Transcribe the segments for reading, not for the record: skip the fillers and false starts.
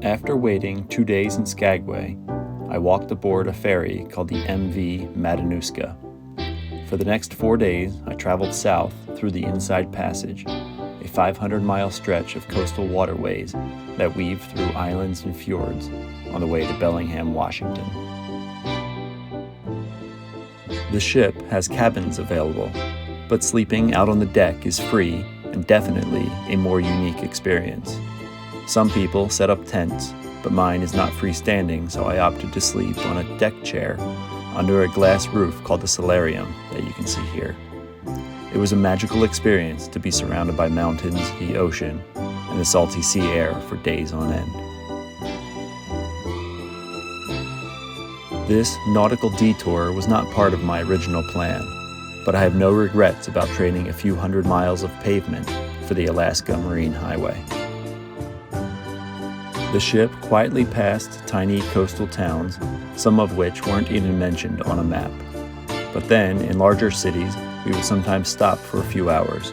After waiting 2 days in Skagway, I walked aboard a ferry called the MV Matanuska. For the next 4 days, I traveled south through the Inside Passage, a 500-mile stretch of coastal waterways that weave through islands and fjords on the way to Bellingham, Washington. The ship has cabins available, but sleeping out on the deck is free and definitely a more unique experience. Some people set up tents, but mine is not freestanding, so I opted to sleep on a deck chair under a glass roof called the solarium that you can see here. It was a magical experience to be surrounded by mountains, the ocean, and the salty sea air for days on end. This nautical detour was not part of my original plan, but I have no regrets about trading a few hundred miles of pavement for the Alaska Marine Highway. The ship quietly passed tiny coastal towns, some of which weren't even mentioned on a map. But then, in larger cities, we would sometimes stop for a few hours.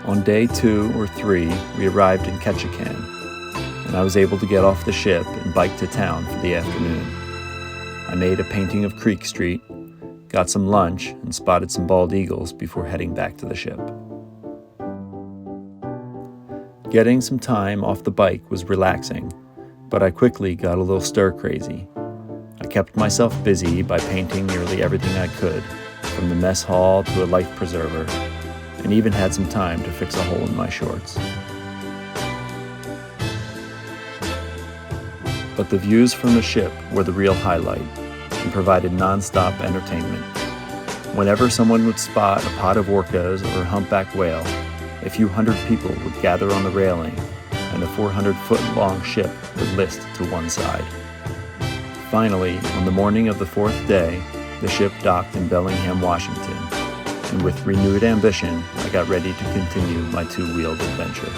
On day 2 or 3, we arrived in Ketchikan, and I was able to get off the ship and bike to town for the afternoon. I made a painting of Creek Street, got some lunch, and spotted some bald eagles before heading back to the ship. Getting some time off the bike was relaxing, but I quickly got a little stir-crazy. I kept myself busy by painting nearly everything I could, from the mess hall to a life preserver, and even had some time to fix a hole in my shorts. But the views from the ship were the real highlight and provided non-stop entertainment. Whenever someone would spot a pod of orcas or a humpback whale, a few hundred people would gather on the railing, and the 400-foot-long ship would list to one side. Finally, on the morning of the 4th day, the ship docked in Bellingham, Washington, and with renewed ambition, I got ready to continue my two-wheeled adventure.